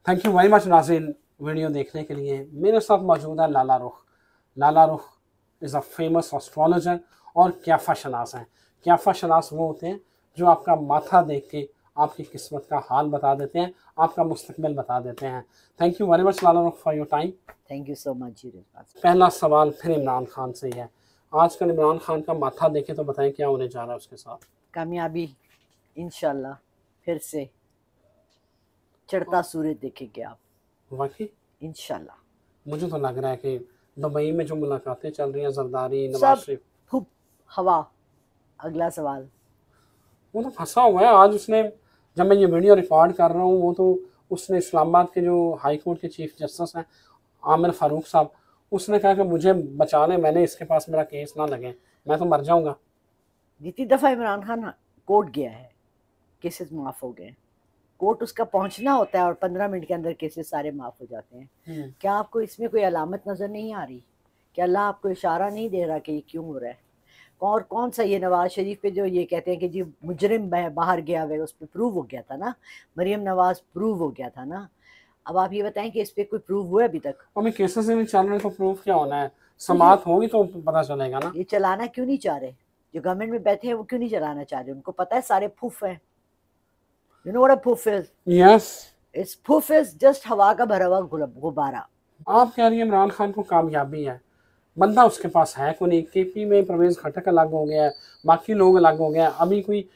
Thank you very much नाज़रीन video देखने के लिए। मेरे साथ मौजूद है लाला रुख। लाला रुख इज़ अ फेमस एस्ट्रोलॉजर और क्याफा शनास हैं। क्याफा शनास वो होते हैं जो आपका माथा देख के आपकी किस्मत का हाल बता देते हैं, आपका मुस्तकबिल बता देते हैं। थैंक यू वेरी मच लाला रुख for your time. Thank you so much. पहला सवाल फिर इमरान खान से ही है। आजकल इमरान खान का माथा देखे तो बताएं क्या होने जा रहा है उसके साथ? कामयाबी इंशाल्लाह, फिर से चढ़ता सूरज देखेंगे आप वाकई इंशाल्लाह। मुझे तो लग रहा है कि दुबई में जो मुलाकातें चल रही हैं जरदारी नवाज सब शरीफ, खूब हवा। अगला सवाल। वो तो फंसा हुआ है। आज उसने, जब मैं ये वीडियो रिकॉर्ड कर रहा हूँ, वो तो उसने इस्लामाबाद के जो हाई कोर्ट के चीफ जस्टिस हैं आमिर फारूक साहब, उसने कहा कि मुझे बचा लें, मैंने इसके पास मेरा केस ना लगे, मैं तो मर जाऊंगा। जितनी दफ़ा इमरान खान कोर्ट गया है केसेस माफ़ हो गए। कोर्ट उसका पहुंचना होता है और 15 मिनट के अंदर केसेस सारे माफ़ हो जाते हैं। क्या आपको इसमें कोई अलामत नज़र नहीं आ रही? क्या अल्लाह आपको इशारा नहीं दे रहा कि ये क्यों हो रहा है? और कौन सा ये नवाज शरीफ पे जो ये कहते हैं कि जी मुजरिम बाहर गया हुआ, उस पर प्रूव हो गया था ना, मरियम नवाज प्रूव हो गया था ना। अब आप ये बताएं कि इस पर कोई प्रूव हुआ अभी तक? हमें केसेस ही नहीं चल रहे तो प्रूफ क्या होना है? समात होगी तो पता चलेगा ना। ये चलाना क्यों नहीं चाह रहे? जो गवर्नमेंट में बैठे हैं वो क्यों नहीं चलाना चाह रहे? उनको पता है सारे फूफ हैं। You know what a poof is? Yes, it's poof is just हवा का भरा हुआ गुब्बारा। आप कह रही है इमरान खान को कामयाबी है, बंदा उसके पास है कोई नहीं। केपी में परवेज खटक अलग हो गया है, बाकी लोग अलग हो गए हैं। अभी कोई,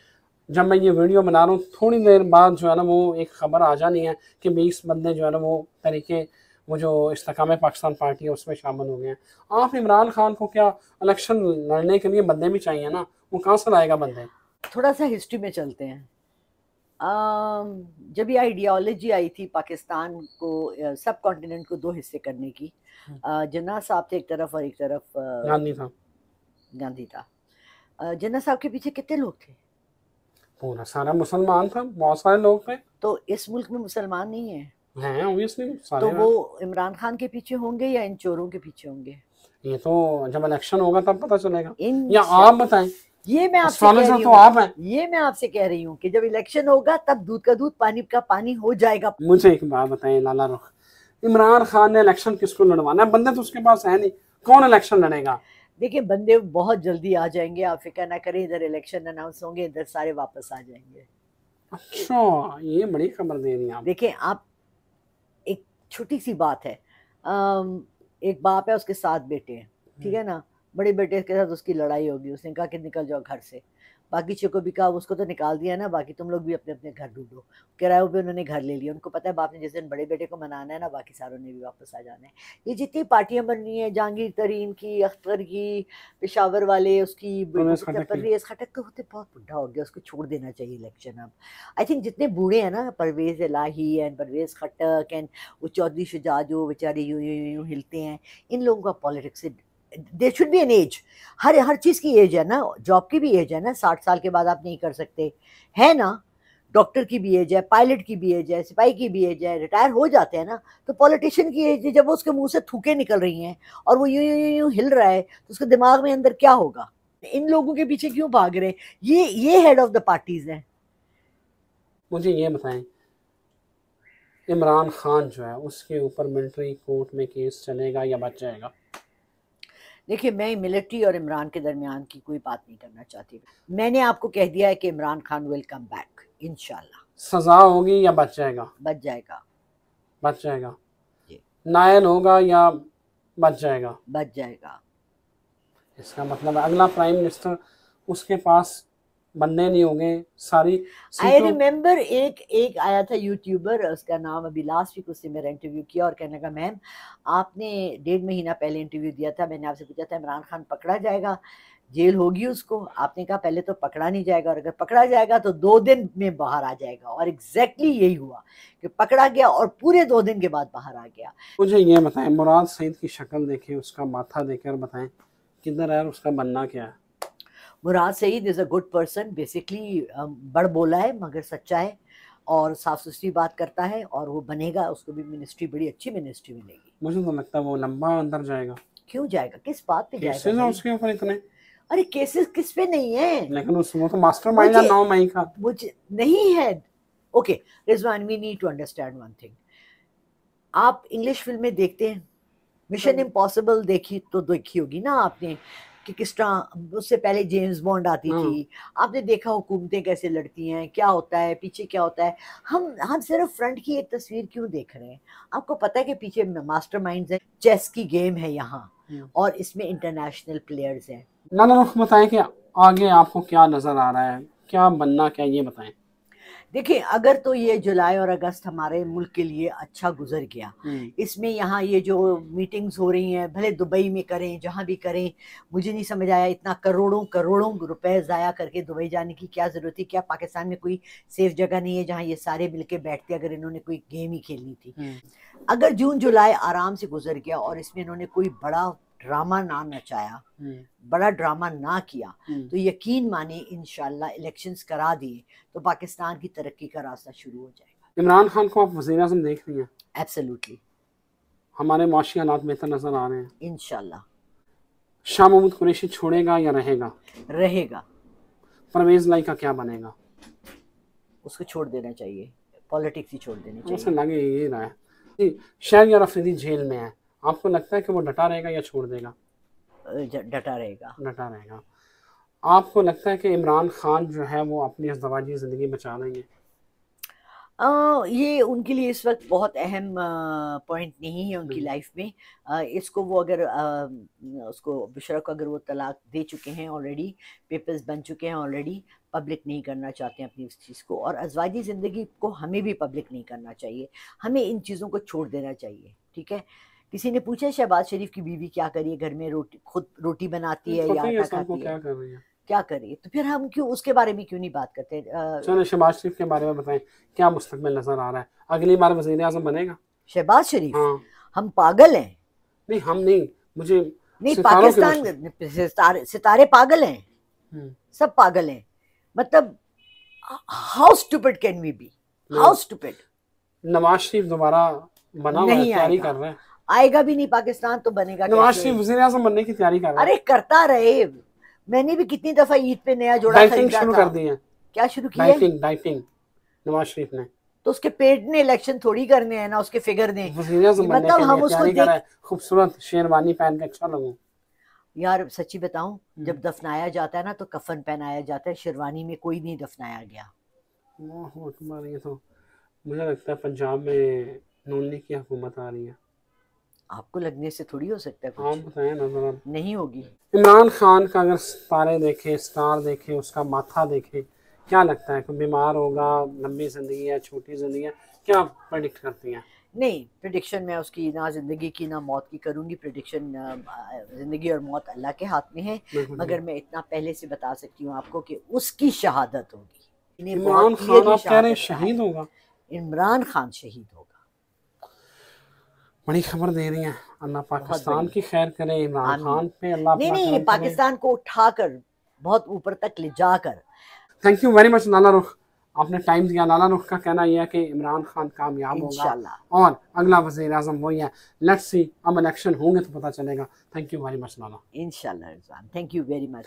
जब मैं ये वीडियो बना रहा हूँ थोड़ी देर बाद जो है ना वो एक खबर आ जानी है कि 20 बंदे जो है ना वो तरीके, वो जो इस्तेकाम पाकिस्तान पार्टी है उसमें शामिल हो गए हैं। आप इमरान खान को क्या इलेक्शन लड़ने के लिए बंदे भी चाहिए ना, वो कहाँ से लाएगा बंदे? थोड़ा सा हिस्ट्री में चलते हैं। जब ये आइडियोलॉजी आई थी पाकिस्तान को, सब कॉन्टिनेंट को दो हिस्से करने की, जिन्ना साहब थे एक तरफ और एक तरफ गांधी था। गांधी था। जिन्ना साहब के पीछे कितने लोग थे? पूरा सारा मुसलमान था, बहुत सारे लोग थे। तो इस मुल्क में मुसलमान नहीं है, हैं ऑब्वियसली तो सारे। वो इमरान खान के पीछे होंगे या इन चोरों के पीछे होंगे? ये तो जब इलेक्शन होगा तब पता चलेगा। इन या आप बताएं, ये मैं आपसे कह रही एस्ट्रोलॉजर तो हूँ, आप हैं। ये मैं आपसे कह रही हूँ कि जब इलेक्शन होगा तब दूध का दूध पानी का पानी हो जाएगा। मुझे एक बात बताएं लाला रुख, इमरान खान ने इलेक्शन किसको लड़वाना है? बंदे तो उसके पास है नहीं, कौन इलेक्शन लड़ेगा? देखिए बंदे बहुत जल्दी आ जाएंगे, आप फिक्र ना करें। इधर इलेक्शन अनाउंस होंगे, इधर सारे वापस आ जाएंगे। अच्छा, ये बड़ी खबर दे रही हैं आप। देखिए आप, एक छोटी सी बात है। एक बाप है, उसके 7 बेटे हैं, ठीक है ना। बड़े बेटे के साथ उसकी लड़ाई होगी, उसने कहा कि निकल जाओ घर से। बाकी चीज़ों को भी कहा, उसको तो निकाल दिया ना, बाकी तुम लोग भी अपने अपने घर ढूंढो। किराए पे उन्होंने घर ले लिया। उनको पता है बाप ने जिस दिन बड़े बेटे को मनाना है ना, बाकी सारों ने भी वापस आ जाना है। ये जितनी पार्टियां बन रही हैं, जहांगीर तरीन की, अख्तर की, पेशावर वाले, उसकी परवेज खटक तो होते बहुत बुढ़ा हो गया, उसको छोड़ देना चाहिए इलेक्शन अब। आई थिंक जितने बूढ़े हैं ना, परवेज इलाही एंड परवेज खटक एंड वो चौधरी शुजा जो बेचारे यूं यूं यूं हिलते हैं, इन लोगों का पॉलिटिक्स से there should be an age. हर चीज़ की एज है ना, जॉब की भी एज है ना। 60 साल के बाद आप नहीं कर सकते, है ना। डॉक्टर की भी एज है, पायलट की भी एज है, सिपाही की भी एज है, रिटायर हो जाते हैं ना। तो पॉलिटिशियन की एज है, जब उसके मुंह से थूके निकल रही हैं और वो यूं यूं यूं यूं हिल रहा है, तो उसके दिमाग में अंदर क्या होगा? इन लोगों के पीछे क्यों भाग रहे हैं? ये हेड ऑफ द पार्टीज हैं। मुझे ये बताएं, इमरान खान जो है उसके ऊपर मिलिट्री कोर्ट में केस चलेगा या बच जाएगा? देखिए मैं मिलिट्री और इमरान के दरमियान की कोई बात नहीं करना चाहती। मैंने आपको कह दिया है कि Imran Khan will come back इंशाल्लाह। सजा होगी या बच जाएगा? बच जाएगा। बच जाएगा। जी नायल होगा या बच जाएगा? बच जाएगा। इसका मतलब अगला प्राइम मिनिस्टर उसके पास बंदे नहीं होंगे, सारी आई सीटों। रिमेम्बर एक आया था यूट्यूबर, उसका नाम अभी लास्ट वीक उससे मेरा इंटरव्यू किया और कहने लगा मैम आपने 1.5 महीना पहले इंटरव्यू दिया था, मैंने आपसे पूछा था इमरान खान पकड़ा जाएगा, जेल होगी उसको? आपने कहा पहले तो पकड़ा नहीं जाएगा, और अगर पकड़ा जाएगा तो 2 दिन में बाहर आ जाएगा। और एग्जैक्टली यही हुआ कि पकड़ा गया और पूरे 2 दिन के बाद बाहर आ गया। मुझे ये बताएं, मुराद सईद की शक्ल देखे, उसका माथा देकर बताएं किधर है, उसका बनना क्या है? Murad Saeed is a good person, basically बड़ बोला है मगर सच्चा है और साफ सुथरी बात करता है, और वो बनेगा, उसको भी मिनिस्ट्री, बड़ी अच्छी मिनिस्ट्री मिलेगी। मुझे तो लगता है वो लंबा अंदर जाएगा। क्यों जाएगा? किस बात पे केसेस जाएगा हैं भाई? उसके ऊपर इतने। अरे केसेस किस पे नहीं है? लेकिन वो तो मास्टरमाइंड है 9 मई का। मुझे नहीं है। Okay Rizwan, we need to understand one thing. आप इंग्लिश फिल्में देखते हैं? मिशन इम्पॉसिबल देखी होगी ना आपने, कि किस तरह उससे पहले जेम्स बॉन्ड आती हाँ। थी। आपने देखा हुकूमतें कैसे लड़ती हैं, क्या होता है पीछे, क्या होता है। हम सिर्फ फ्रंट की एक तस्वीर क्यों देख रहे हैं? आपको पता है कि पीछे मास्टरमाइंड्स हैं, चेस की गेम है यहाँ, और इसमें इंटरनेशनल प्लेयर्स हैं। नाना रुख बताएं कि आगे आपको क्या नजर आ रहा है, क्या बनना क्या, ये बताएं। देखिए, अगर तो ये जुलाई और अगस्त हमारे मुल्क के लिए अच्छा गुजर गया, इसमें यहाँ ये जो मीटिंग्स हो रही हैं, भले दुबई में करें, जहाँ भी करें, मुझे नहीं समझ आया इतना करोड़ों करोड़ों रुपए ज़ाया करके दुबई जाने की क्या ज़रूरत थी। क्या पाकिस्तान में कोई सेफ जगह नहीं है जहाँ ये सारे मिलके बैठते अगर इन्होंने कोई गेम ही खेलनी थी? अगर जून जुलाई आराम से गुजर गया और इसमें इन्होंने कोई बड़ा ड्रामा ना नचाया, बड़ा ड्रामा ना किया, तो यकीन माने इंशाल्लाह इलेक्शंस करा दिए तो पाकिस्तान की तरक्की का रास्ता शुरू हो जाएगा। इमरान खान को आप वज़ीर आज़म देख रही हैं? एब्सोल्युटली। हमारे माशी हालात बेहतर नजर आ रहे हैं। इंशाल्लाह शाह महमूद कुरैशी छोड़ेगा या रहेगा? रहेगा। परवेज लाई का क्या बनेगा? उसको छोड़ देना चाहिए, पॉलिटिक्स ही छोड़ देनी मुझे चाहिए। लगे ये रहा है। शहरियार अफरीदी जेल में है, आपको लगता है कि वो डटा रहेगा या छोड़ देगा? डटा रहेगा। डटा रहेगा। आपको लगता है कि इमरान खान जो है वो अपनी अज़दवाजी ज़िंदगी बचा लेंगे? ये उनके लिए इस वक्त बहुत अहम पॉइंट नहीं है उनकी लाइफ में। इसको वो अगर उसको बुशरा को अगर वो तलाक दे चुके हैं ऑलरेडी, पेपर्स बन चुके हैं ऑलरेडी, पब्लिक नहीं करना चाहते हैं अपनी इस चीज़ को, और अज़वाजी ज़िंदगी को हमें भी पब्लिक नहीं करना चाहिए। हमें इन चीज़ों को छोड़ देना चाहिए, ठीक है? किसी ने पूछा शहबाज शरीफ की बीवी क्या करी है घर में, खुद रोटी बनाती है या पता ही आटा है सबको खाती है, क्या कर रही है। क्या करे? तो फिर हम क्यों उसके बारे में क्यों नहीं बात करते? चलो शहबाज शरीफ के बारे में बताएं, क्या मुस्तकबिल नजर आ रहा है? अगली बार वज़ीर आज़म बनेगा? शहबाज शरीफ? हाँ। हम पागल हैं? नहीं हम नहीं, मुझे नहीं, सितारों की पाकिस्तान रोशनी। सितारे पागल हैं, हम्म, सब पागल हैं। मतलब how stupid can we be, how stupid. Nawaz Sharif दोबारा बना हुआ है, नहीं तैयारी आएगा, कर रहे हैं। आएगा भी नहीं। पाकिस्तान तो बनेगा नवाज कैसे? शरीफ वज़ीर आज़म बनने की तैयारी कर रहे हैं। अरे करता रहे, मैंने भी कितनी दफा ईद पे नया जोड़ा डाइटिंग खरीदा शुरू था। कर दी है। क्या शुरू किया है? डाइटिंग नवाज शरीफ ने। तो उसके पेट ने इलेक्शन थोड़ी करने हैं ना, उसके फिगर ने। वज़ीर आज़म बनने मतलब के हम लिए उसको तैयारी कर रहा देख, है, खूबसूरत शेरवानी पहन के अच्छा लगूं। यार सच्ची बताऊं, जब दफनाया जाता है ना तो कफन पहनाया जाता है, शेरवानी में कोई नहीं दफनाया गया। ओह अकबर, ये तो मुझे लगता है पंजाब में नून लीग की हुकूमत आ रही है। आपको लगने से थोड़ी हो सकता है आप कुछ, बताएं ना जरा। नहीं होगी। इमरान खान का अगर तारे देखे, स्टार देखे, उसका माथा देखे, क्या लगता है? कोई बीमार होगा, लंबी जिंदगी है, छोटी जिंदगी है, क्या प्रेडिक्ट करती हैं? नहीं, प्रिडिक्शन मैं उसकी ना जिंदगी की ना मौत की करूंगी। प्रिडिक्शन, जिंदगी और मौत अल्लाह के हाथ में है। मगर मैं इतना पहले से बता सकती हूँ आपको कि उसकी शहादत होगी। इन्हें इमरान बहुत खान क्लियरली आप कह रहे हैं शहादत शहीद होगा? इमरान खान शहीद होगा। बड़ी खबर दे रही हैं। अल्लाह बहुत पाकिस्तान बड़ी। की खैर करे, इमरान आमीन। खान पे अल्लाह नहीं अपना नहीं, करम करे। पाकिस्तान को उठाकर बहुत ऊपर तक ले जाकर। थैंक यू वेरी मच लाला रुख, आपने टाइम दिया। लाला रुख का कहना यह है कि इमरान खान कामयाब होगा इंशाल्लाह। और अगला वज़ीर आज़म वही है। लेट्स सी, अब इलेक्शन होंगे तो पता चलेगा। थैंक यू वेरी मच लाला। इंशाल्लाह Rizwan, thank you very much.